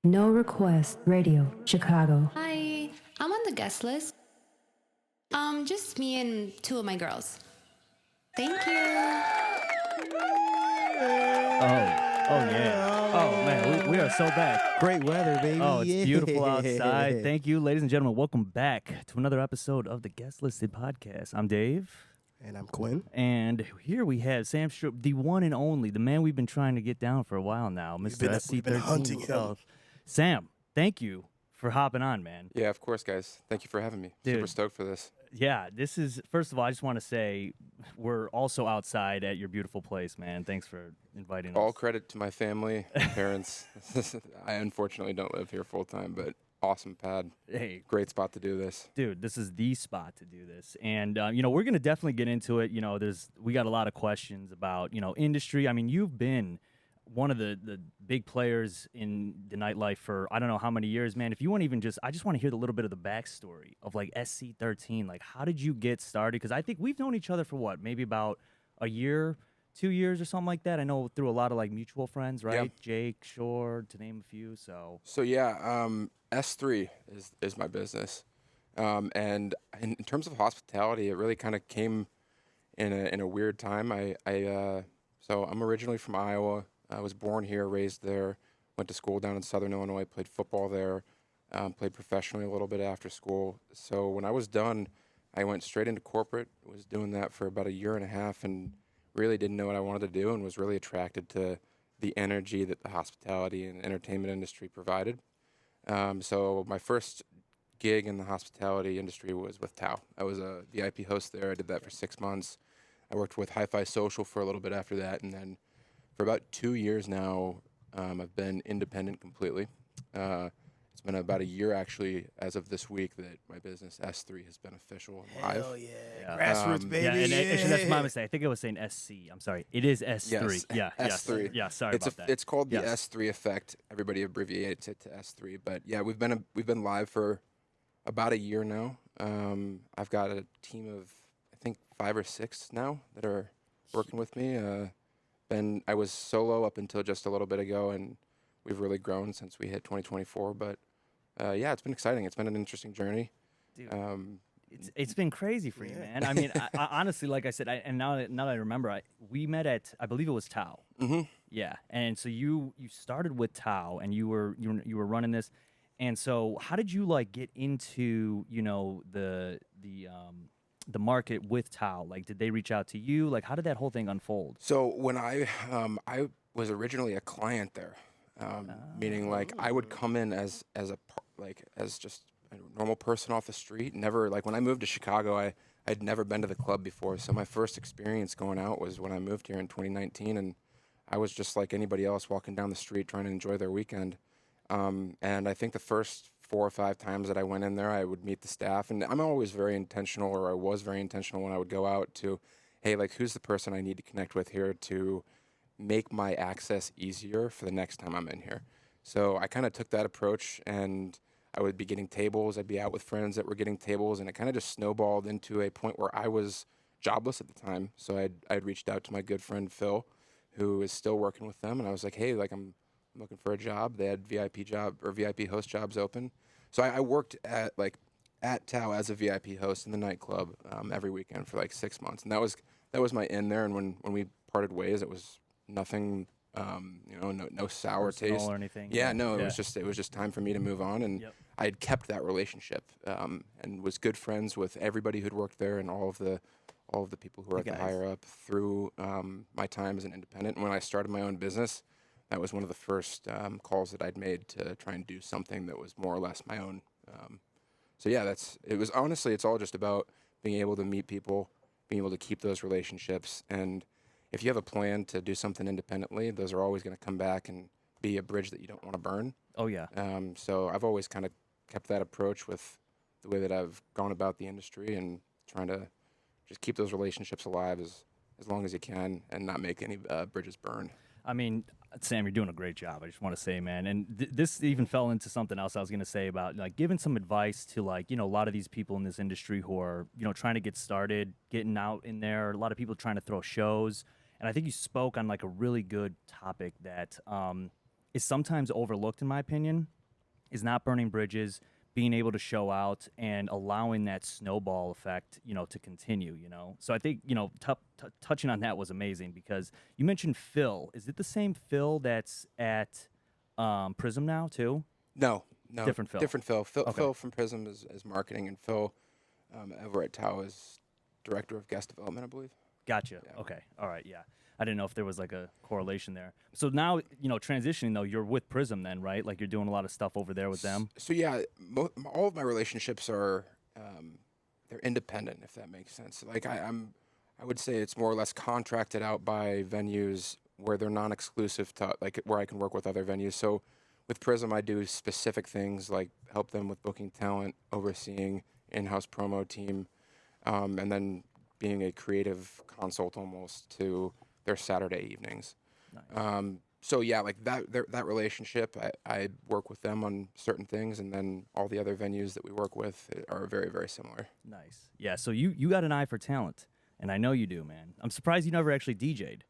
No Request Radio, Chicago. Hi, I'm on the guest list. Just me and two of my girls. Thank you. Oh yeah. Oh man, we are so back. Great weather, baby. Oh, it's beautiful Yeah. outside. Thank you, ladies and gentlemen. Welcome back to another episode of the Guest Listed Podcast. I'm Dave. And I'm Quinn. And here we have Sam Straub, the one and only, the man we've been trying to get down for a while now, Mr. We've been SC13 hunting himself. Sam, thank you for hopping on, man. Yeah, of course, guys. Thank you for having me. Dude. Super stoked for this. Yeah, this is, first of all, I just want to say we're also outside at your beautiful place, man. Thanks for inviting All us. credit to my family, my parents. I unfortunately don't live here full time, but awesome pad. Hey, Great spot to do this. dude, this is the spot to do this. And, we're going to definitely get into it. We got a lot of questions about, industry. I mean, you've been one of the big players in the nightlife for I don't know how many years, man. If you want to even I just want to hear the little bit of the backstory of like SC13. Like, how did you get started? Because I think we've known each other for what, maybe about a year, 2 years or something like that. I know through a lot of like mutual friends, right? Yeah. Jake, Shore, to name a few. So S3 is my business. And in terms of hospitality, it really kind of came in a weird time. So I'm originally from Iowa. I was born here, raised there, went to school down in Southern Illinois, played football there, played professionally a little bit after school. So when I was done, I went straight into corporate, was doing that for about a year and a half and really didn't know what I wanted to do and was really attracted to the energy that the hospitality and entertainment industry provided. So my first gig in the hospitality industry was with Tao. I was a VIP host there. I did that for 6 months. I worked with Hi-Fi Social for a little bit after that, and then for about 2 years now, I've been independent completely. It's been about a year, actually, as of this week, that my business S3 has been official and live. Hell yeah. Yeah. Grassroots, baby. yeah, and actually that's my mistake. I think it was saying SC. I'm sorry. It is S3. Yes, Yeah, S3. Yes. Yeah, sorry It's about that. It's called the Yes. S3 effect. Everybody abbreviates it to S3. But yeah, we've been live for about a year now. I've got a team of I think 5 or 6 now that are working with me. I was solo up until just a little bit ago, and we've really grown since we hit 2024. But yeah, it's been exciting. It's been an interesting journey. Dude, it's been crazy for you, man. I mean, I honestly, like I said, now that I remember, we met at I believe it was Tao. Mm-hmm. Yeah, and so you started with Tao, and you were running this, and so how did you like get into the market with Tao? Like, did they reach out to you? Like, how did that whole thing unfold? So when I was originally a client there, meaning like I would come in as just a normal person off the street. Never like when I moved to Chicago, I'd never been to the club before. So my first experience going out was when I moved here in 2019, and I was just like anybody else walking down the street trying to enjoy their weekend. And I think the first 4 or 5 times that I went in there, I would meet the staff, and I'm always very intentional, or I was very intentional when I would go out to, hey, like who's the person I need to connect with here to make my access easier for the next time I'm in here. So I kind of took that approach, and I would be getting tables. I'd be out with friends that were getting tables, and it kind of just snowballed into a point where I was jobless at the time. So I'd reached out to my good friend Phil, who is still working with them, and I was like, hey, like I'm looking for a job. They had VIP host jobs open. So I worked at Tao as a VIP host in the nightclub every weekend for like 6 months, and that was my in there. And when we parted ways, it was nothing, no sour Personal taste or anything? Yeah, no, Yeah. it was just time for me to move on, and Yep. I had kept that relationship and was good friends with everybody who'd worked there and all of the people who were at the guys. higher up through my time as an independent. And when I started my own business, that was one of the first calls that I'd made to try and do something that was more or less my own. So yeah, it's all just about being able to meet people, being able to keep those relationships. And if you have a plan to do something independently, those are always going to come back and be a bridge that you don't want to burn. Oh yeah. So I've always kind of kept that approach with the way that I've gone about the industry and trying to just keep those relationships alive as long as you can and not make any bridges burn. I mean, Sam, you're doing a great job. I just want to say, man, and this even fell into something else I was going to say about like giving some advice to like, a lot of these people in this industry who are, trying to get started, getting out in there. A lot of people trying to throw shows. And I think you spoke on like a really good topic that is sometimes overlooked, in my opinion, is not burning bridges, being able to show out, and allowing that snowball effect, to continue, So I think, touching on that was amazing because you mentioned Phil. Is it the same Phil that's at Prism now, too? No. Different Phil. Different Phil. Okay. Phil from Prism is marketing, and Phil over at Tao is director of guest development, I believe. Gotcha. Yeah. Okay. All right. Yeah. I didn't know if there was like a correlation there. So now, transitioning though, you're with Prism then, right? Like you're doing a lot of stuff over there with them. So yeah, all of my relationships are they're independent, if that makes sense. Like I would say it's more or less contracted out by venues where they're non-exclusive to like where I can work with other venues. So with Prism, I do specific things like help them with booking talent, overseeing in-house promo team, and then being a creative consult almost to their Saturday evenings. Nice. So yeah, like that relationship, I work with them on certain things, and then all the other venues that we work with are very, very similar. Nice. Yeah. So you got an eye for talent, and I know you do, man. I'm surprised you never actually DJ'd.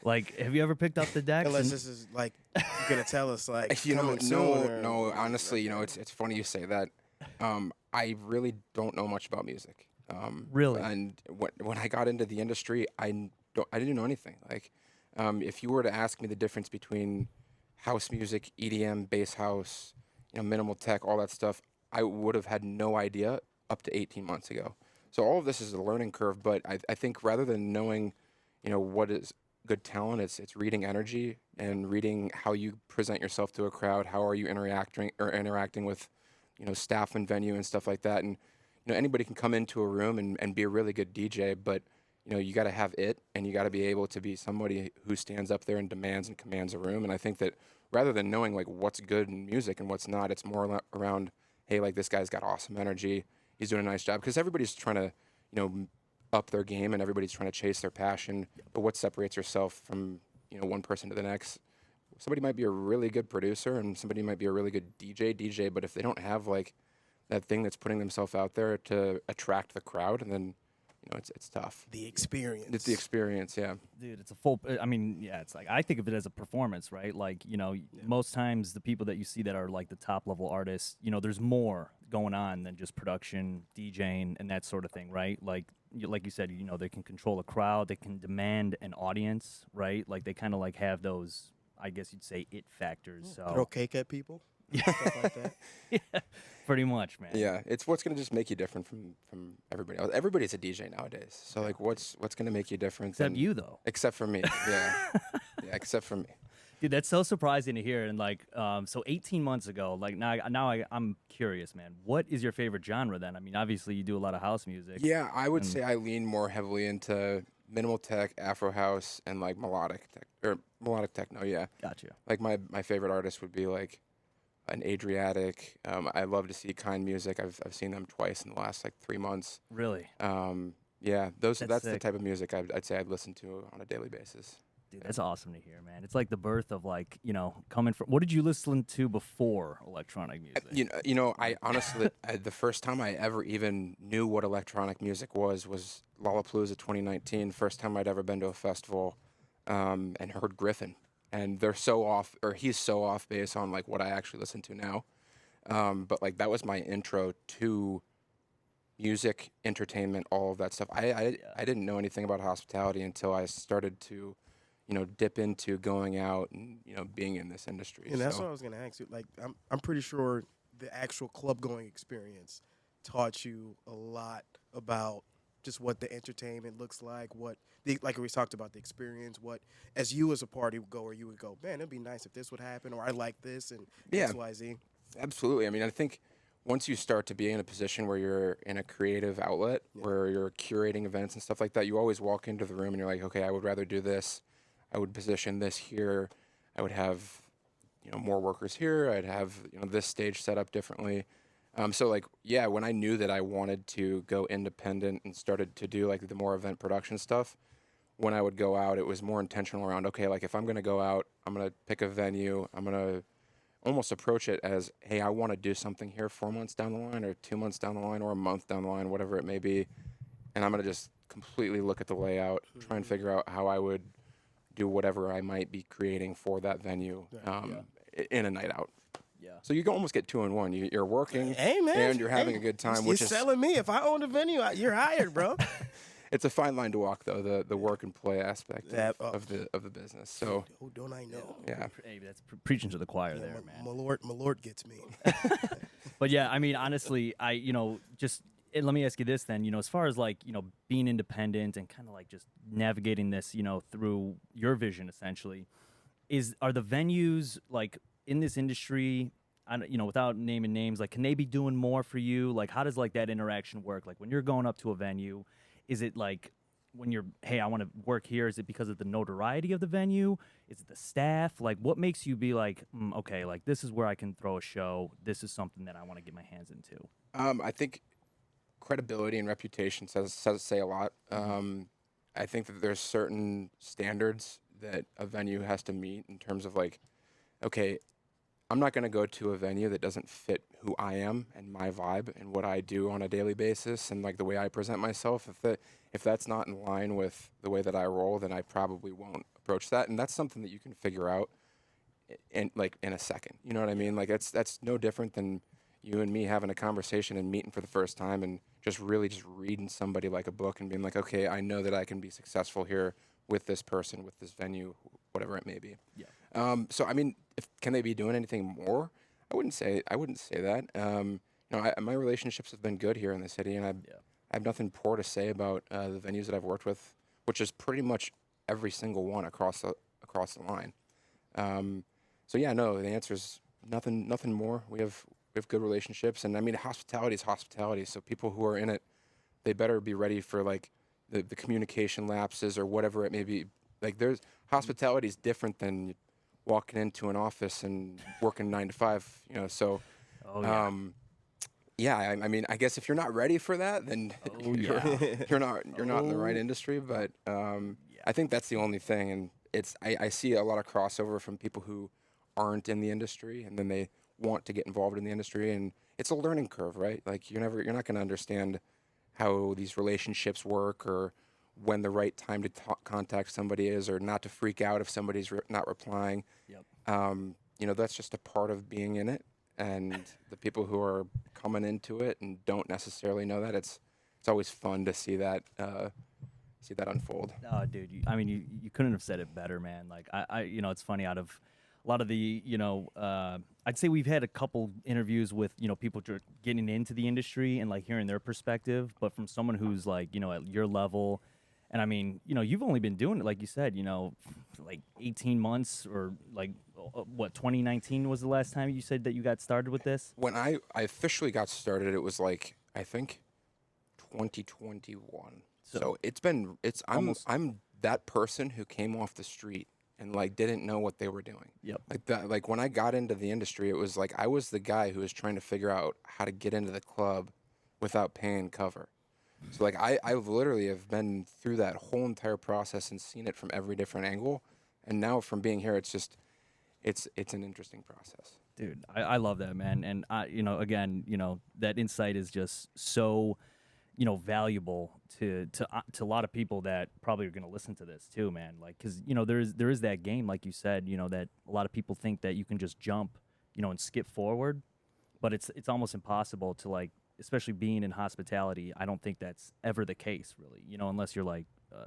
Like, have you ever picked up the decks? Unless this is like you're gonna tell us like coming soon or- no. Honestly, it's funny you say that. I really don't know much about music. Really? And when I got into the industry, I didn't know anything. Like, if you were to ask me the difference between house music, EDM, bass house, minimal tech, all that stuff, I would have had no idea up to 18 months ago. So all of this is a learning curve. But I think rather than knowing, what is good talent, it's reading energy and reading how you present yourself to a crowd. How are you interacting with, staff and venue and stuff like that. And anybody can come into a room and be a really good DJ, but you got to have it, and you got to be able to be somebody who stands up there and demands and commands a room. And I think that rather than knowing like what's good in music and what's not, it's more around, hey, like this guy's got awesome energy, he's doing a nice job, because everybody's trying to, up their game, and everybody's trying to chase their passion. But what separates yourself from one person to the next? Somebody might be a really good producer, and somebody might be a really good DJ, but if they don't have like that thing that's putting themselves out there to attract the crowd, and then it's tough. the experience. It's the experience, yeah. Dude, it's a full. I mean, yeah, it's like I think of it as a performance, right? Like, most times the people that you see that are like the top level artists, there's more going on than just production, DJing, and that sort of thing, right? Like you said, they can control a crowd, they can demand an audience, right? Like they kind of like have those, I guess you'd say, it factors. So Throw cake at people. Stuff like that. yeah, pretty much, man. Yeah, it's what's going to just make you different from everybody else. Everybody's a DJ nowadays. So like what's going to make you different Except you, though. Except for me. Yeah. Yeah, except for me. Dude, that's so surprising to hear. And like, so 18 months ago, like I'm curious, man. What is your favorite genre then? I mean, obviously you do a lot of house music. Yeah, I would say I lean more heavily into minimal tech, Afro house, and like melodic techno. Yeah. Gotcha. Like my favorite artist would be like an Adriatic. I love to see Kind Music. I've seen them twice in the last like 3 months. Really? Yeah, that's the sick. type of music I'd say I'd listen to on a daily basis. Dude, that's awesome to hear, man. It's like the birth of like, coming from. What did you listen to before electronic music? I honestly, the first time I ever even knew what electronic music was Lollapalooza 2019. First time I'd ever been to a festival, and heard Griffin. And they're so off, or he's so off base on like what I actually listen to now. But like that was my intro to music, entertainment, all of that stuff. I didn't know anything about hospitality until I started to, dip into going out and being in this industry. And that's what I was gonna ask you. Like, I'm pretty sure the actual club going experience taught you a lot about just what the entertainment looks like, like we talked about the experience, what as you as a party goer you would go, man, it'd be nice if this would happen, or I like this and X, Y, Z. Absolutely. I mean, I think once you start to be in a position where you're in a creative outlet, where you're curating events and stuff like that, you always walk into the room and you're like, okay, I would rather do this. I would position this here. I would have, more workers here. I'd have, this stage set up differently. So like, yeah, when I knew that I wanted to go independent and started to do like the more event production stuff, when I would go out, it was more intentional around, okay, like if I'm going to go out, I'm going to pick a venue. I'm going to almost approach it as, hey, I want to do something here 4 months down the line or 2 months down the line or a month down the line, whatever it may be. And I'm going to just completely look at the layout, try and figure out how I would do whatever I might be creating for that venue. in a night out. Yeah. So you can almost get 2 in 1. You're working Hey, man. and you're having a good time, You're which is selling me. If I own a venue, you're hired, bro. it's a fine line to walk though, the work and play aspect Yeah, of the business. So Oh, don't I know? yeah. Hey, that's preaching to the choir Yeah, there, man. my lord gets me. But yeah, I mean, honestly, let me ask you this then, as far as like, being independent and kind of like just navigating this, through your vision essentially, are the venues like in this industry, without naming names, like, can they be doing more for you? Like, how does like that interaction work? Like when you're going up to a venue, is it like when you're, hey, I want to work here, is it because of the notoriety of the venue? Is it the staff? Like, what makes you be like, okay, like this is where I can throw a show. This is something that I want to get my hands into. I think credibility and reputation say a lot. I think that there's certain standards that a venue has to meet in terms of like, okay, I'm not going to go to a venue that doesn't fit who I am and my vibe and what I do on a daily basis and like the way I present myself. If that's not in line with the way that I roll, then I probably won't approach that. And that's something that you can figure out in a second. You know what I mean? Like that's no different than you and me having a conversation and meeting for the first time and just reading somebody like a book and being like, okay, I know that I can be successful here with this person, with this venue, whatever it may be. Yeah. So I mean, can they be doing anything more? I wouldn't say that. My relationships have been good here in the city, and I have nothing poor to say about the venues that I've worked with, which is pretty much every single one across the line. So yeah, no, the answer is nothing more. We have good relationships, and I mean, hospitality is hospitality. So people who are in it, they better be ready for like the communication lapses or whatever it may be. Like hospitality is different than walking into an office and working 9 to 5. So. Oh, yeah. Yeah, I mean, I guess if you're not ready for that, then you're not in the right industry. But I think that's the only thing, and I see a lot of crossover from people who aren't in the industry, and then they want to get involved in the industry, and it's a learning curve, right? Like you're not going to understand how these relationships work, or when the right time to contact somebody is, or not to freak out if somebody's not replying. Yep. That's just a part of being in it. And the people who are coming into it and don't necessarily know that, it's always fun to see that unfold. Oh, dude, you couldn't have said it better, man. Like it's funny, out of a lot of the, I'd say we've had a couple interviews with, people getting into the industry and like hearing their perspective, but from someone who's like, at your level. And I mean, you've only been doing it, like you said, like 18 months, or like, 2019 was the last time you said that you got started with this? When I officially got started, it was like, I think 2021. So I'm that person who came off the street and like didn't know what they were doing. Yep. Like that, like when I got into the industry, it was like I was the guy who was trying to figure out how to get into the club without paying cover. So like I literally have been through that whole entire process and seen it from every different angle. And now from being here, it's just it's an interesting process. Dude, I love that, man. And again, that insight is just so, valuable to a lot of people that probably are going to listen to this too, man. Like, cause there is that game, like you said, that a lot of people think that you can just jump, and skip forward, but it's almost impossible to, like, especially being in hospitality. I don't think that's ever the case, really, unless you're like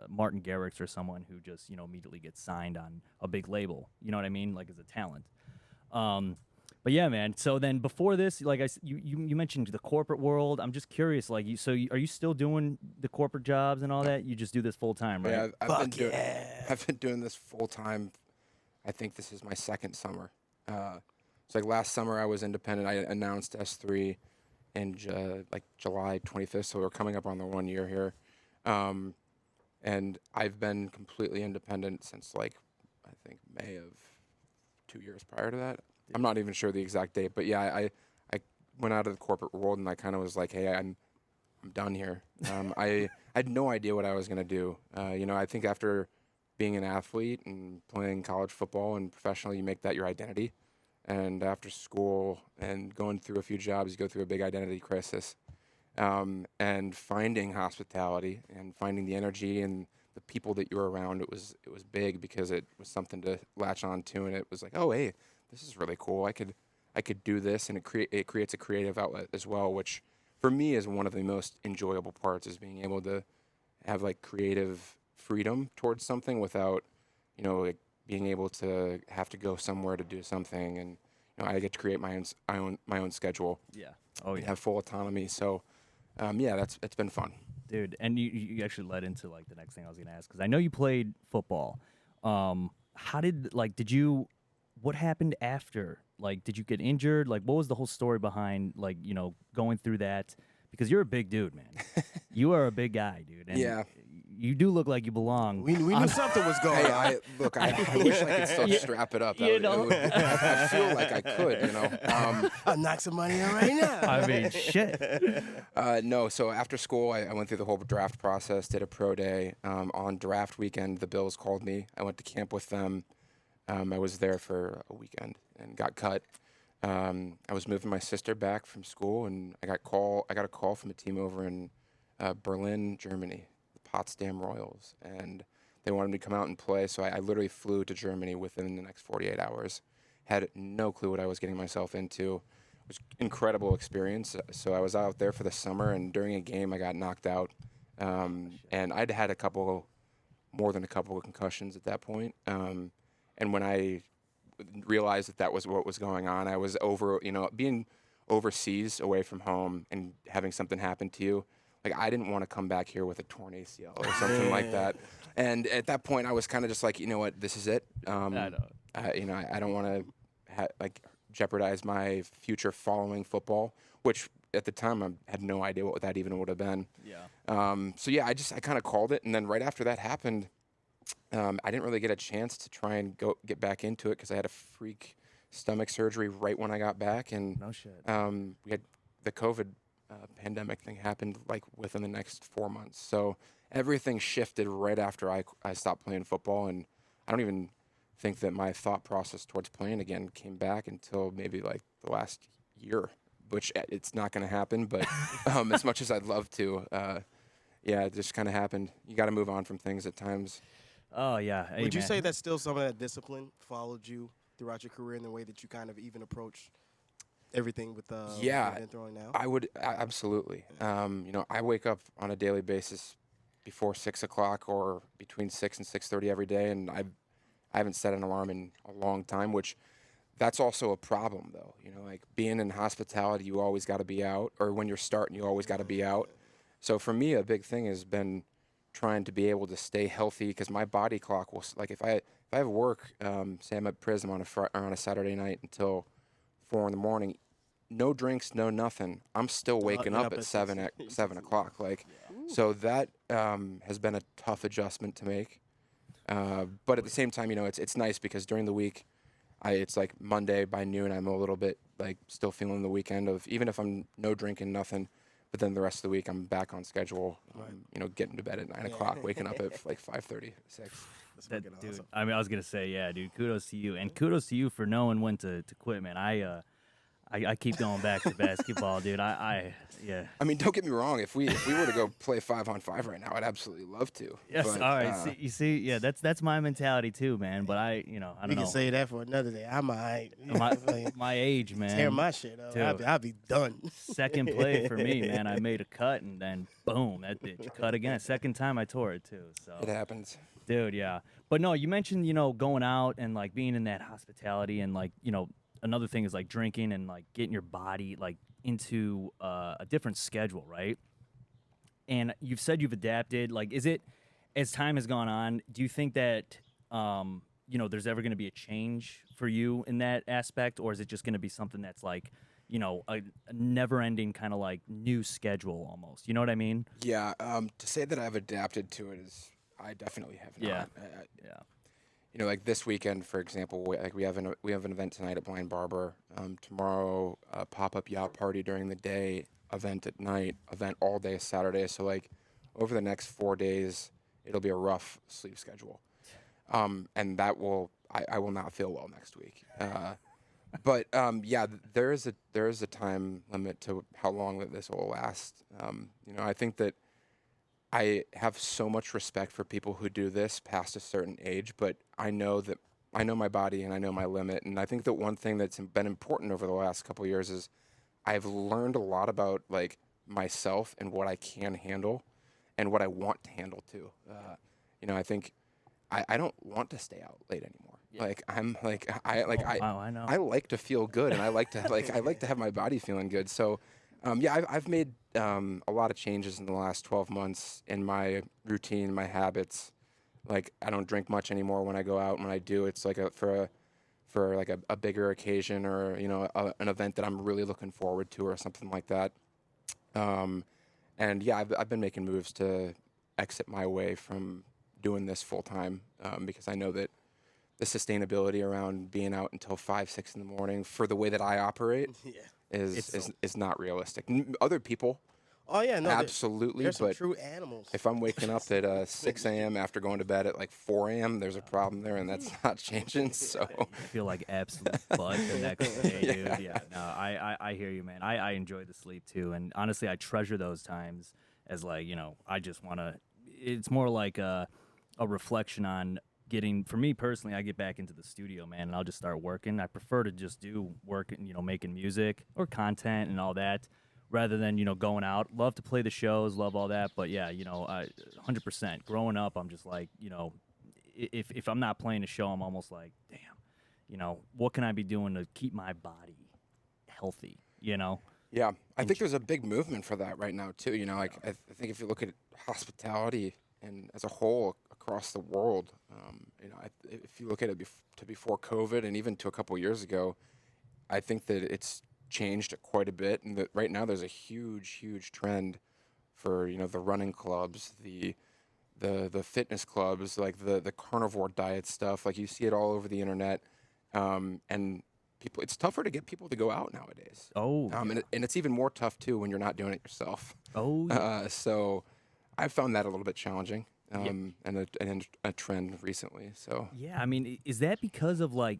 Martin Garrix or someone who just, immediately gets signed on a big label, you know what I mean? Like, as a talent. But yeah, man. So then before this, like you mentioned the corporate world. I'm just curious, like, are you still doing the corporate jobs and all that? You just do this full time, right? Yeah, I've been doing this full time. I think this is my second summer. So like last summer I was independent. I announced S3 in July 25th. So we're coming up on the 1 year here. And I've been completely independent since like, I think May of 2 years prior to that. I'm not even sure the exact date, but yeah, I went out of the corporate world and I kind of was like, hey, I'm done here. I had no idea what I was gonna do. I think after being an athlete and playing college football and professionally, you make that your identity. And after school and going through a few jobs, you go through a big identity crisis. And finding hospitality and finding the energy and the people that you're around, it was big because it was something to latch on to, and it was like, oh, hey, this is really cool. I could do this, and it creates a creative outlet as well, which for me is one of the most enjoyable parts, is being able to have like creative freedom towards something without, like being able to have to go somewhere to do something, and I get to create my own schedule. Yeah. Oh And yeah. have full autonomy. So, it's been fun. Dude, and you actually led into like the next thing I was gonna ask, because I know you played football. How what happened after? Like, did you get injured? Like, what was the whole story behind like going through that? Because you're a big dude, man. You are a big guy, dude. And Yeah. You do look like you belong. We knew something was going on. I wish I could still strap it up. I feel like I could. I'll knock some money in right now. I mean, shit. No, so after school, I went through the whole draft process, did a pro day. On draft weekend, the Bills called me. I went to camp with them. I was there for a weekend and got cut. I was moving my sister back from school, and I got a call from a team over in Berlin, Germany, the Potsdam Royals, and they wanted me to come out and play. So I literally flew to Germany within the next 48 hours. Had no clue what I was getting myself into. It was an incredible experience. So I was out there for the summer, and during a game, I got knocked out, and I'd had more than a couple of concussions at that point. And when I realized that was what was going on, I was being overseas away from home and having something happen to you. Like, I didn't want to come back here with a torn ACL or something like that. And at that point, I was kind of just like, you know what, this is it. I don't want to jeopardize my future following football, which at the time I had no idea what that even would have been. Yeah. I kind of called it, and then right after that happened, I didn't really get a chance to try and get back into it because I had a freak stomach surgery right when I got back, and No shit. we had the COVID pandemic thing happened like within the next 4 months. So everything shifted right after I stopped playing football, and I don't even think that my thought process towards playing again came back until maybe like the last year, which it's not going to happen. But as much as I'd love to, it just kind of happened. You got to move on from things at times. Oh yeah. Hey, Would you man. say that still some of that discipline followed you throughout your career in the way that you kind of even approach everything with event throwing now? I would absolutely. I wake up on a daily basis before 6 o'clock or between 6 and 6:30 every day, and I haven't set an alarm in a long time, which that's also a problem though. Like being in hospitality, you always got to be out, or when you're starting, you always got to be out. So for me, a big thing has been trying to be able to stay healthy, because my body clock will, like, if I have work, say I'm at Prism on a Saturday night until 4 in the morning, no drinks, no nothing, I'm still waking up at 7 o'clock. Like, so that has been a tough adjustment to make. But at the same time, it's nice because during the week, it's like Monday by noon, I'm a little bit like still feeling the weekend of, even if I'm no drinking, nothing. But then the rest of the week, I'm back on schedule, getting to bed at 9 o'clock, waking up at like 5:30, 6. Dude, awesome. I mean, I was gonna say, yeah, dude. Kudos to you, and kudos to you for knowing when to quit, man. I keep going back to basketball, dude. Yeah. I mean, don't get me wrong. If we were to go play 5-on-5 right now, I'd absolutely love to. Yes. But, all right. See, yeah, that's my mentality too, man. But I don't know. We can say that for another day. I might. My age, man. Tear my shit up. Dude. I'll be done. Second play for me, man. I made a cut, and then boom, that bitch cut again. Second time I tore it too. So it happens. dude, yeah. But no, you mentioned going out and like being in that hospitality, and like another thing is like drinking and like getting your body like into a different schedule, right? And you've said you've adapted. Like, is it, as time has gone on, do you think that there's ever going to be a change for you in that aspect, or is it just going to be something that's like a never-ending kind of like new schedule almost? You know what I mean? Yeah. To say that I've adapted to it is, I definitely have not. Yeah. Like this weekend, for example, we have an event tonight at Blind Barber. Tomorrow, a pop-up yacht party during the day, event at night, event all day Saturday. So like over the next 4 days, it'll be a rough sleep schedule, and that I will not feel well next week. But there is a time limit to how long that this will last. I think that I have so much respect for people who do this past a certain age, but I know that I know my body and I know my limit. And I think that one thing that's been important over the last couple of years is I've learned a lot about like myself and what I can handle and what I want to handle too. I think I don't want to stay out late anymore. Yeah. Like I'm like Wow, I know. I like to feel good and I like to I like to have my body feeling good. So I've made a lot of changes in the last 12 months in my routine, my habits. Like I don't drink much anymore when I go out. When I do, it's like for a bigger occasion or an event that I'm really looking forward to or something like that. I've been making moves to exit my way from doing this full time because I know that the sustainability around being out until 5, 6 in the morning for the way that I operate is not realistic. Other people. Oh yeah, no, absolutely. There's some but true animals. if I'm waking up at 6 a.m. after going to bed at like 4 a.m., there's a problem there, and that's not changing. So I feel like absolute butt the next day, dude. Yeah, no, I hear you, man. I enjoy the sleep too, and honestly, I treasure those times as like I just want to. It's more like a reflection on getting. For me personally, I get back into the studio, man, and I'll just start working. I prefer to just do work, and making music or content and all that, rather than going out. Love to play the shows, love all that, but yeah, 100%. Growing up, I'm just like, if I'm not playing a show, I'm almost like, damn, what can I be doing to keep my body healthy? Yeah, I think there's a big movement for that right now too. I think if you look at hospitality and as a whole across the world, if you look at it before COVID and even to a couple years ago, I think that it's changed quite a bit, and that right now there's a huge trend for the running clubs, the fitness clubs, like the carnivore diet stuff. Like you see it all over the internet, and people. It's tougher to get people to go out nowadays. Oh, and it's even more tough too when you're not doing it yourself. Oh, yeah. So I found that a little bit challenging, and a trend recently. So Yeah, I mean, is that because of like,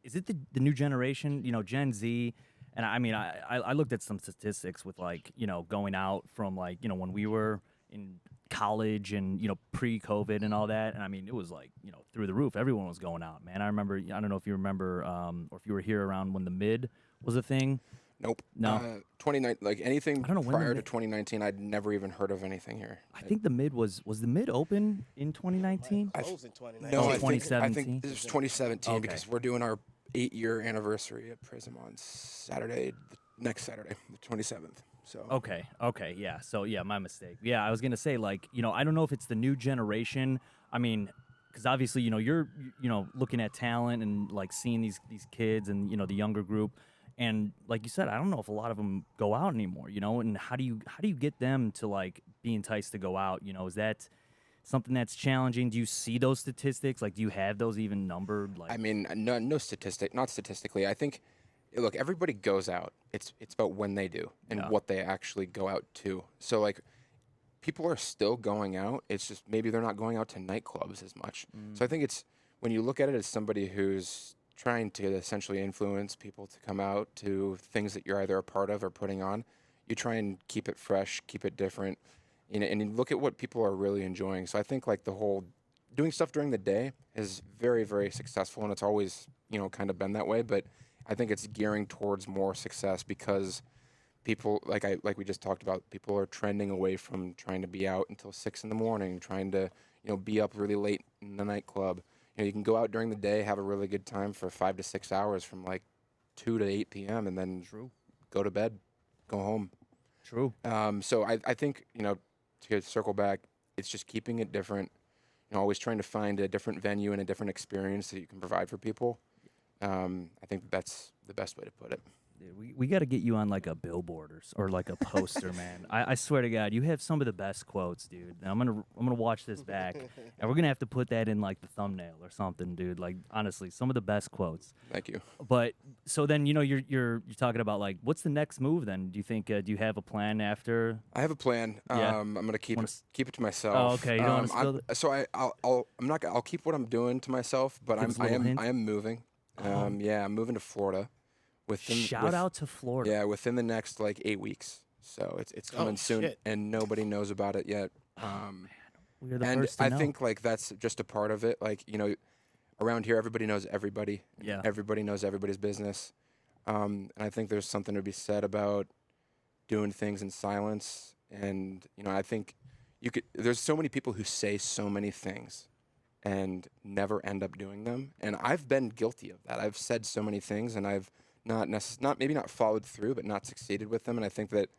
is it the new generation, Gen Z? And I mean, I looked at some statistics with like, going out from like, when we were in college and, pre-COVID and all that. And I mean, it was like, through the roof. Everyone was going out, man. I remember, I don't know if you remember or if you were here around when the mid was a thing. Nope. No. 29, like anything I don't know when prior the to mid- 2019, I'd never even heard of anything here. I think the mid was the mid open in 2019? Closed in 2019. No, Oh, I think 2017? this is 2017 Okay. because we're doing our 8-year anniversary at Prism on Saturday, next Saturday, the 27th. So Okay, yeah. So yeah, my mistake. Yeah, I was gonna say like, I don't know if it's the new generation. I mean, because obviously, you're looking at talent and like seeing these kids and the younger group, and like you said, I don't know if a lot of them go out anymore. And how do you get them to like be enticed to go out? Is that something that's challenging? Do you see those statistics? Like, do you have those even numbered? Like, I mean, not statistically. I think, look, everybody goes out. It's about when they do and what they actually go out to. So like, people are still going out. It's just maybe they're not going out to nightclubs as much. So I think it's when you look at it as somebody who's trying to essentially influence people to come out to things that you're either a part of or putting on, you try and keep it fresh, keep it different, and you look at what people are really enjoying. So I think like the whole doing stuff during the day is very, very successful, and it's always kind of been that way. But I think it's gearing towards more success because people like we just talked about. People are trending away from trying to be out until 6 in the morning, trying to be up really late in the nightclub. You can go out during the day, have a really good time for 5 to 6 hours from like 2 to 8 p.m. and then go to bed, go home. True. So I think to circle back, it's just keeping it different. Always trying to find a different venue and a different experience that you can provide for people. I think that's the best way to put it. Dude, we got to get you on like a billboard or like a poster, man. I swear to God, you have some of the best quotes, dude. And I'm gonna watch this back, and we're gonna have to put that in like the thumbnail or something, dude. Like honestly, some of the best quotes. Thank you. But so then you're talking about like what's the next move then? Do you think do you have a plan after? I have a plan. Yeah. I'm gonna keep it to myself. Oh, okay. You don't want to spill it? So I'll keep what I'm doing to myself, but Give us a little hint. I am moving. Yeah, I'm moving to Florida. Shout out to Florida. Yeah, within the next like 8 weeks. So it's coming soon, shit. and nobody knows about it yet. We're the And first to I know. think like that's just a part of it. Like around here, everybody knows everybody. Yeah. Everybody knows everybody's business. And I think there's something to be said about doing things in silence. And, I think there's so many people who say so many things and never end up doing them. And I've been guilty of that. I've said so many things and I've maybe not followed through, but not succeeded with them. And I think that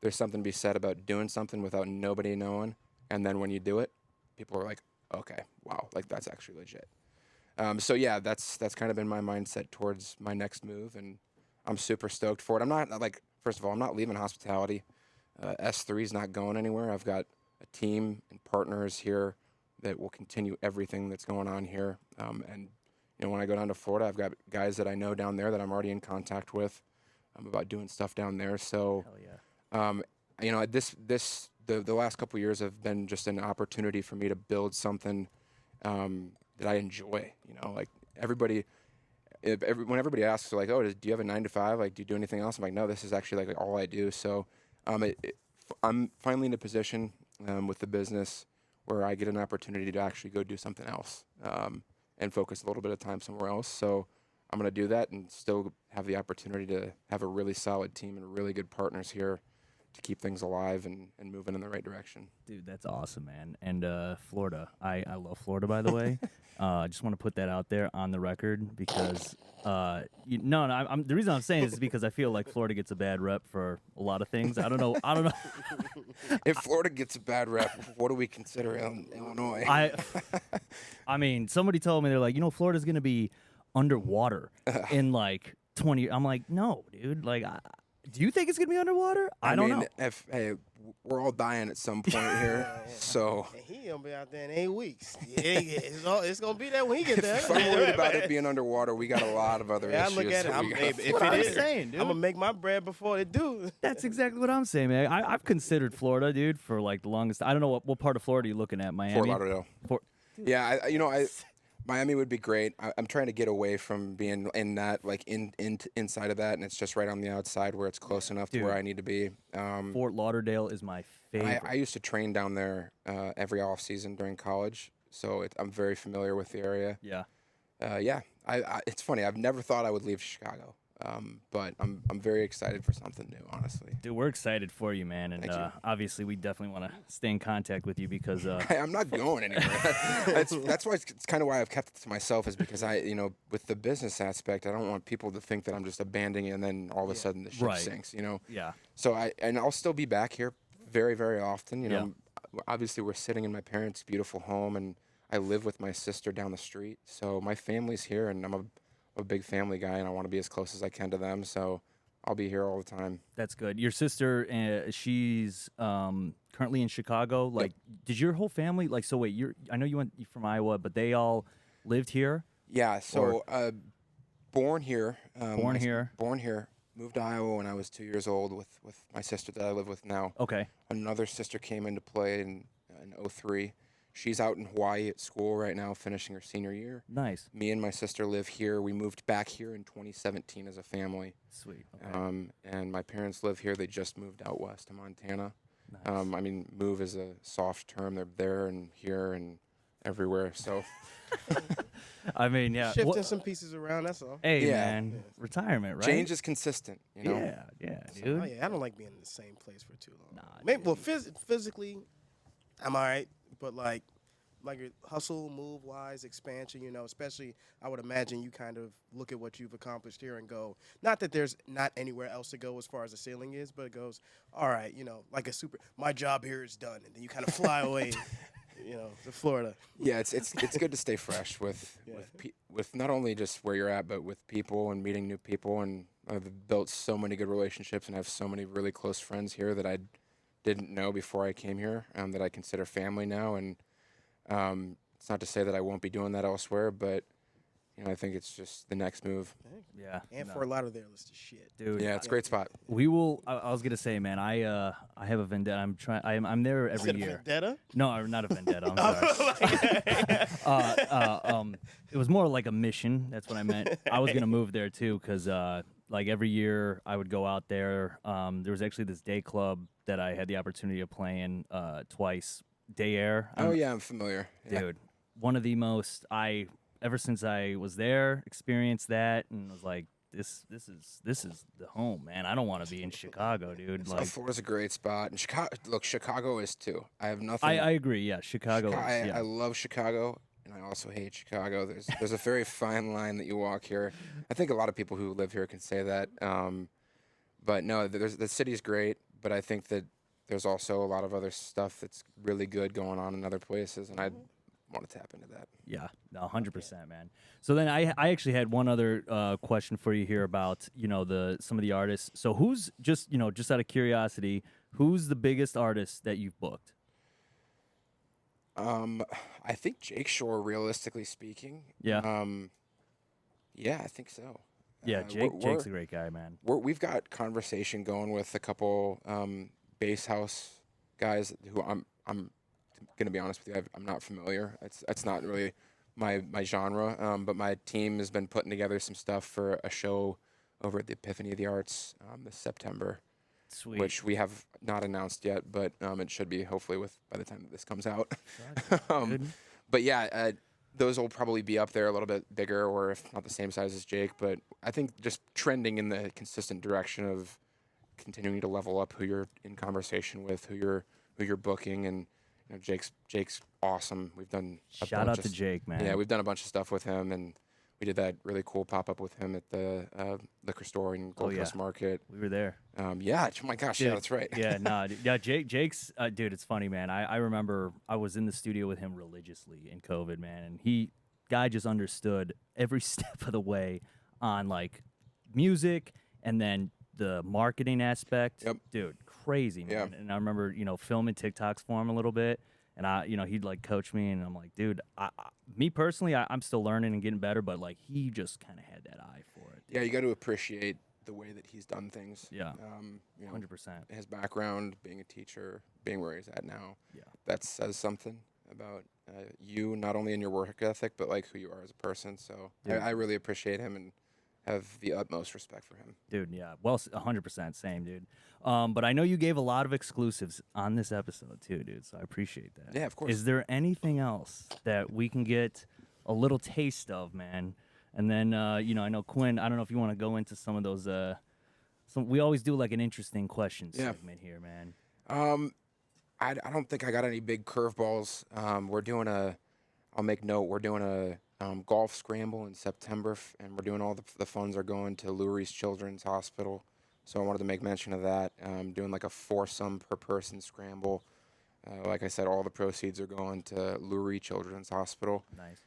there's something to be said about doing something without nobody knowing. And then when you do it, people are like, okay, wow, like that's actually legit. So yeah, that's kind of been my mindset towards my next move. And I'm super stoked for it. I'm not first of all, I'm not leaving hospitality. S3 is not going anywhere. I've got a team and partners here that will continue everything that's going on here. And when I go down to Florida, I've got guys that I know down there that I'm already in contact with about doing stuff down there. So, Hell yeah. the last couple of years have been just an opportunity for me to build something that I enjoy. Like everybody. When everybody asks, like, oh, do you have a 9 to 5? Like, do you do anything else? I'm like, no, this is actually like all I do. So, I'm finally in a position with the business where I get an opportunity to actually go do something else and focus a little bit of time somewhere else. So, I'm going to do that and still have the opportunity to have a really solid team and really good partners here to keep things alive and moving in the right direction. Dude, that's awesome, man. And Florida, I love Florida, by the way. I just want to put that out there on the record because the reason I'm saying this is because I feel like Florida gets a bad rep for a lot of things. I don't know. If Florida gets a bad rep, what do we consider Illinois? I mean, somebody told me, they're like, Florida's going to be underwater in like 20. I'm like, no, dude. Like, do you think it's going to be underwater? I don't know. We're all dying at some point here, so. And he gonna be out there in 8 weeks. It's gonna be that when he get there. If I'm worried about it being underwater, we got a lot of other issues. I look at it. I'm gonna make my bread before it do. That's exactly what I'm saying, man. I've considered Florida, dude, for like the longest. I don't know what part of Florida you're looking at. Miami. Fort Lauderdale. Yeah, Miami would be great. I'm trying to get away from being in that, like inside of that, and it's just right on the outside where it's close enough to where I need to be. Fort Lauderdale is my favorite. I used to train down there every off season during college, so I'm very familiar with the area. Yeah. It's funny. I've never thought I would leave Chicago, but I'm very excited for something new, honestly. Dude, we're excited for you, man, and obviously we definitely want to stay in contact with you because I'm not going anywhere. That's why it's kind of why I've kept it to myself, is because with the business aspect, I don't want people to think that I'm just abandoning it and then all of a sudden the ship sinks. Yeah. So I'll still be back here very, very often. Obviously we're sitting in my parents' beautiful home, and I live with my sister down the street. So my family's here, and I'm a big family guy, and I want to be as close as I can to them. So I'll be here all the time. That's good. Your sister, she's currently in Chicago. Like, did your whole family, like, so wait, I know you're from Iowa, but they all lived here? Yeah, so born here. Born here. Moved to Iowa when I was 2 years old with my sister that I live with now. Okay. Another sister came into play in 2003. She's out in Hawaii at school right now, finishing her senior year. Nice. Me and my sister live here. We moved back here in 2017 as a family. Sweet. Okay. And my parents live here. They just moved out west to Montana. Nice. I mean, move is a soft term. They're there and here and everywhere. So. I mean, yeah. Shifting some pieces around, that's all. Hey, man. Retirement, right? Change is consistent, you know? Yeah, dude. So, I don't like being in the same place for too long. Maybe, well, physically, I'm all right. But like your hustle, move-wise, expansion, especially I would imagine you kind of look at what you've accomplished here and go, not that there's not anywhere else to go as far as the ceiling is, but it goes, all right, like my job here is done. And then you kind of fly away, to Florida. Yeah, it's good to stay fresh with not only just where you're at, but with people and meeting new people. And I've built so many good relationships and have so many really close friends here that I didn't know before I came here, that I consider family now. And it's not to say that I won't be doing that elsewhere, but I think it's just the next move. Yeah. And Fort Lauderdale is the shit, dude. Yeah, it's a great spot. We will. I was gonna say, man, I have a vendetta. I'm there every year. Vendetta? No, not a vendetta. I'm sorry. It was more like a mission. That's what I meant. I was gonna move there too, because like every year I would go out there. There was actually this day club that I had the opportunity of playing twice. Day Air. I'm familiar. Dude, one of the most ever since I was there, experienced that, and was like, this is the home, man. I don't want to be in Chicago, dude. Like, South Florida's a great spot, and Chicago is too. I have nothing. I agree. Yeah, Chicago. I love Chicago, and I also hate Chicago. There's a very fine line that you walk here. I think a lot of people who live here can say that. But no, the city's great, but I think that there's also a lot of other stuff that's really good going on in other places, and I want to tap into that. Yeah, 100%, man. So then I actually had one other question for you here about, some of the artists. So who's just out of curiosity, who's the biggest artist that you've booked? I think Jake Shore, realistically speaking. Yeah. Yeah, I think so. Yeah, Jake's a great guy, man. We've got conversation going with a couple bass house guys who I'm gonna be honest with you, I'm not familiar. It's not really my genre. But my team has been putting together some stuff for a show over at the Epiphany of the Arts this September. Sweet. Which we have not announced yet, but it should be hopefully by the time that this comes out. But yeah, those will probably be up there a little bit bigger, or if not the same size as Jake. But I think just trending in the consistent direction of continuing to level up who you're in conversation with, who you're booking, and Jake's awesome. We've done shout out to Jake, man. Yeah, we've done a bunch of stuff with him, and we did that really cool pop-up with him at the liquor store in Gold Coast Market. We were there. Yeah, oh my gosh, dude, yeah, that's right. Yeah, Jake's, dude, it's funny, man. I remember I was in the studio with him religiously in COVID, man, and guy just understood every step of the way on, like, music and then the marketing aspect. Yep. Dude, crazy, man. Yeah. And I remember, filming TikToks for him a little bit. And he'd like coach me, and I'm like, dude, me personally, I'm still learning and getting better, but like he just kind of had that eye for it. Dude. Yeah, you got to appreciate the way that he's done things. Yeah, 100%. His background, being a teacher, being where he's at now. Yeah, that says something about you, not only in your work ethic, but like who you are as a person. So I really appreciate him and have the utmost respect for him. Dude, yeah. Well, 100% same, dude. But I know you gave a lot of exclusives on this episode too, dude, so I appreciate that. Yeah, of course. Is there anything else that we can get a little taste of, man? And then, I know, Quinn, I don't know if you want to go into some of those, we always do like an interesting question segment here, man. I don't think I got any big curveballs. I'll make note, we're doing a golf scramble in September, and we're doing all the funds are going to Lurie's Children's Hospital. So I wanted to make mention of that. Doing like a foursome per person scramble. Like I said, all the proceeds are going to Lurie Children's Hospital. Nice.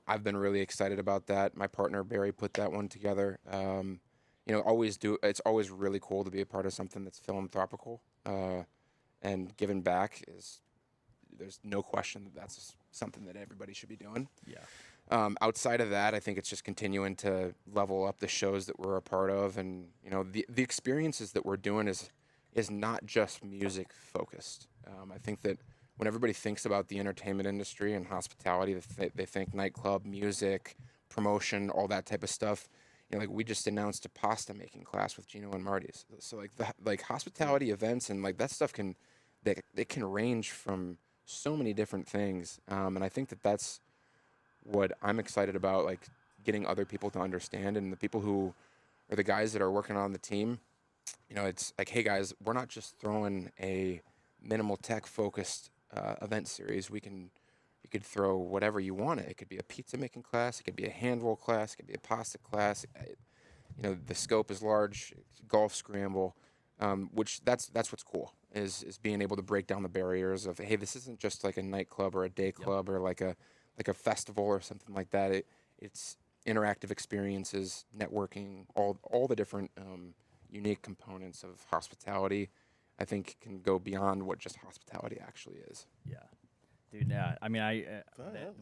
I've been really excited about that. My partner Barry put that one together. It's always really cool to be a part of something that's philanthropical, and giving back there's no question that's something that everybody should be doing. Yeah. Outside of that, I think it's just continuing to level up the shows that we're a part of, and the experiences that we're doing is not just music focused. I think that when everybody thinks about the entertainment industry and hospitality, they think nightclub, music, promotion, all that type of stuff. Like we just announced a pasta making class with Gino and Marty's. So like hospitality events and like that stuff can range from so many different things, and I think that's what I'm excited about, like getting other people to understand, and the people who are the guys that are working on the team. It's like, hey guys, we're not just throwing a minimal tech focused event series. You could throw whatever you want. It could be a pizza making class. It could be a hand roll class. It could be a pasta class. The scope is large. Golf scramble, which that's what's cool is being able to break down the barriers of, hey, this isn't just like a nightclub or a day club or like a festival or something like that. It's interactive experiences, networking, all the different unique components of hospitality, I think can go beyond what just hospitality actually is. Yeah. Dude, yeah. I mean,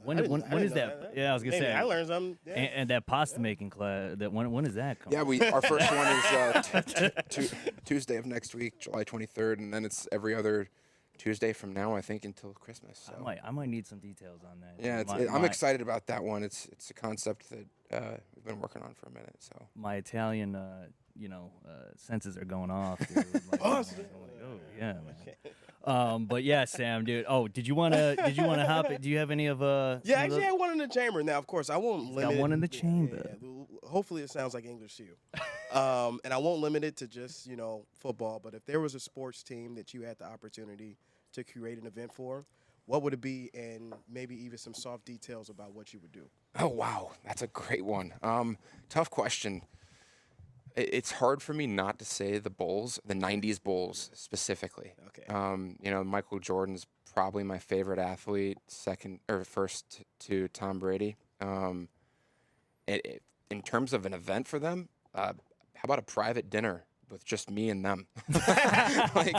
when is that? Yeah, I was gonna Maybe say. I learned something. Yeah. And that pasta making class. When is that coming? Yeah, our first one is Tuesday of next week, July 23rd, and then it's every other Tuesday from now, I think, until Christmas. So. I might need some details on that. Yeah, I'm excited about that one. It's a concept that we've been working on for a minute. So my Italian, senses are going off. Dude. Like, oh Yeah, man. But yeah, Sam, dude. Oh, did you wanna hop? Do you have any of Yeah, some of actually, the- I had one in the chamber. Now, of course, I won't He's limit got one in the yeah, chamber. yeah. Hopefully, it sounds like English to you. And I won't limit it to just football. But if there was a sports team that you had the opportunity to curate an event for, what would it be? And maybe even some soft details about what you would do. Oh wow, that's a great one. Tough question. It's hard for me not to say the Bulls, the '90s Bulls specifically. Okay. Michael Jordan's probably my favorite athlete, second or first to Tom Brady. In terms of an event for them, how about a private dinner with just me and them? like,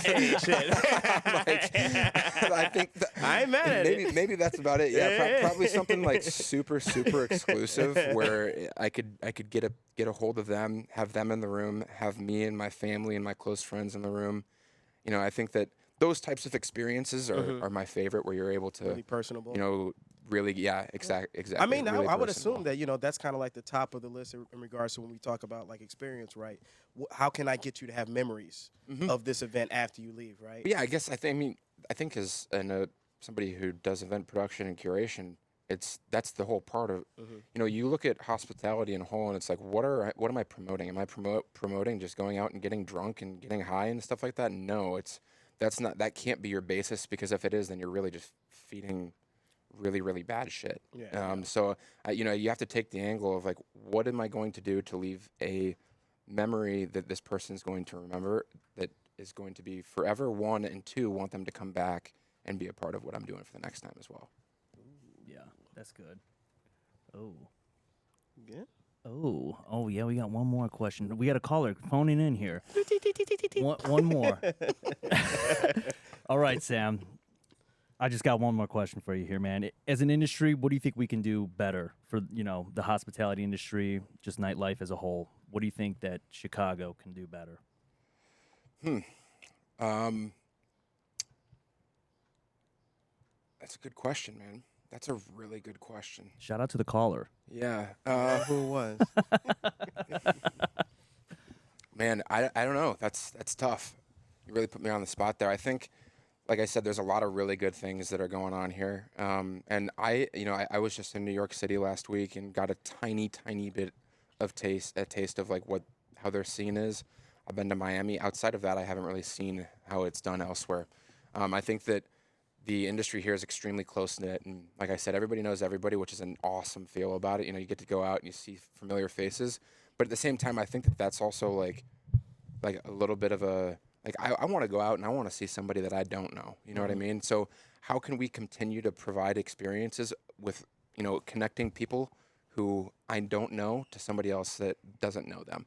I think I ain't mad at it. Maybe that's about it. Yeah, probably something like super exclusive where I could get a hold of them, have them in the room, have me and my family and my close friends in the room. I think that those types of experiences are my favorite, where you're able to Really personable. Really, yeah, exactly. I mean, really I would personable. assume that that's kind of like the top of the list in regards to when we talk about like experience, right? How can I get you to have memories of this event after you leave, right? Yeah, I guess I think as somebody who does event production and curation, that's the whole part of. You look at hospitality in whole, and it's like, what am I promoting? Am I promoting just going out and getting drunk and getting high and stuff like that? No, that can't be your basis, because if it is, then you're really just feeding really bad shit. Yeah. So you have to take the angle of like, what am I going to do to leave a memory that this person's going to remember, that is going to be forever, one, and two, want them to come back and be a part of what I'm doing for the next time as well. Yeah, that's good. Oh. Yeah. Oh yeah, we got one more question. We got a caller phoning in here. one more. All right, Sam. I just got one more question for you here, man. As an industry, what do you think we can do better for, the hospitality industry, just nightlife as a whole? What do you think that Chicago can do better? That's a good question, man. That's a really good question. Shout out to the caller. Yeah. Who it was? Man, I don't know. That's tough. You really put me on the spot there. I think, like I said, there's a lot of really good things that are going on here. And I was just in New York City last week and got a tiny bit of a taste of like how their scene is. I've been to Miami. Outside of that, I haven't really seen how it's done elsewhere. I think that the industry here is extremely close-knit, and like I said, everybody knows everybody, which is an awesome feel about it. You get to go out and you see familiar faces, but at the same time, I think that that's also like a little bit of a, like, I want to go out and I want to see somebody that I don't know. You know what I mean? So how can we continue to provide experiences with, connecting people who I don't know to somebody else that doesn't know them?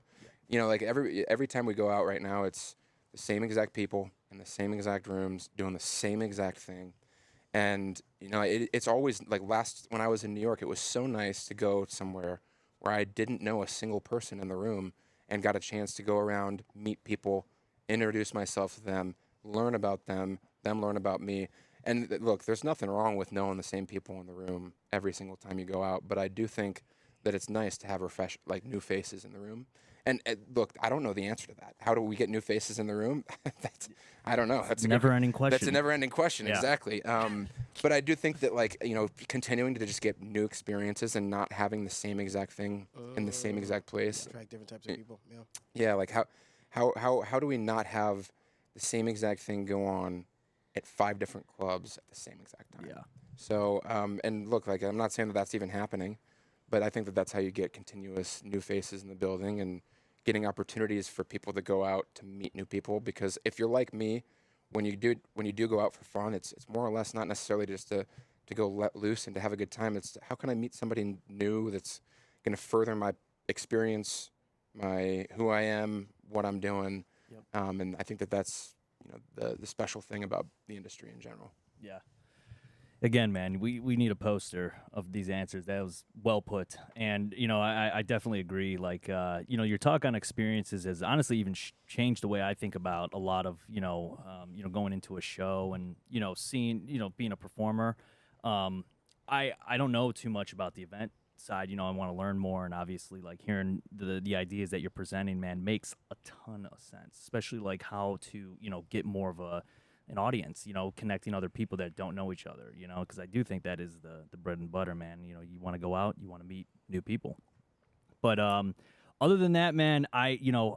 Like every time we go out right now, it's the same exact people in the same exact rooms doing the same exact thing. And, it's always like when I was in New York, it was so nice to go somewhere where I didn't know a single person in the room and got a chance to go around, meet people, introduce myself to them, learn about them learn about me. And look, there's nothing wrong with knowing the same people in the room every single time you go out, but I do think that it's nice to have new faces in the room. And look, I don't know the answer to that. How do we get new faces in the room? I don't know. That's a never-ending question. That's a never-ending question, Yeah. exactly. But I do think that, continuing to just get new experiences and not having the same exact thing in the same exact place. Attract different types of people. Yeah. Yeah, like how do we not have the same exact thing go on at 5 different clubs at the same exact time? Yeah. So, and look, like, I'm not saying that that's even happening, but I think that that's how you get continuous new faces in the building and getting opportunities for people to go out to meet new people. Because if you're like me, when you do go out for fun, it's more or less not necessarily just to go let loose and to have a good time. It's how can I meet somebody new that's going to further my experience, who I am, what I'm doing. Yep. And I think that that's the special thing about the industry in general. Yeah. Again, man, we need a poster of these answers. That was well put. And, I definitely agree. Like, your talk on experiences has honestly even changed the way I think about a lot of, going into a show and, seeing, being a performer. I don't know too much about the event side, I want to learn more, and obviously like hearing the ideas that you're presenting, man, makes a ton of sense, especially like how to, get more of an audience, connecting other people that don't know each other, because I do think that is the bread and butter, man. You want to go out, you want to meet new people. But other than that, man,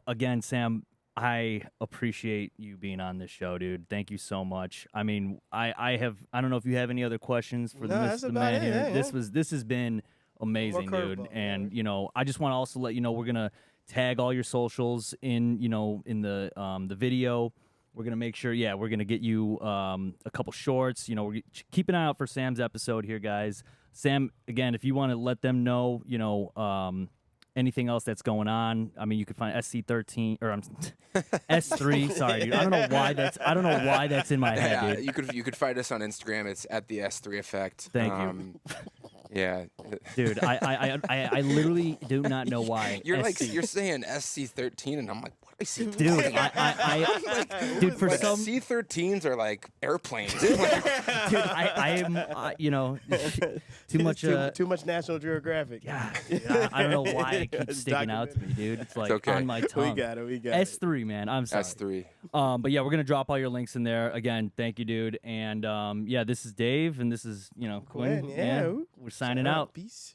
again, Sam, I appreciate you being on this show, dude. Thank you so much. I mean, I don't know if you have any other questions for the man here. Yeah. This has been amazing, dude. And I just want to also let you know we're gonna tag all your socials in in the video. We're gonna make sure, we're gonna get you a couple shorts. Keep an eye out for Sam's episode here, guys. Sam, again, if you want to let them know, anything else that's going on, I mean, you can find SC13 or S3. Sorry, dude. I don't know why that's in my head, dude. You could find us on Instagram. It's at the S3 Effect. Thank you. Yeah, dude. I literally do not know why. You're saying SC13, and I'm like, what is he dude? dude, for like some C13s are like airplanes. Dude, I am too much too much National Geographic. Yeah, I don't know why it keeps sticking out to me, dude. It's like okay. on my tongue. We got it. S3, man. I'm sorry. S3. But yeah, we're gonna drop all your links in there. Again, thank you, dude. And this is Dave, and this is Quinn. Yeah. We're signing out. Peace.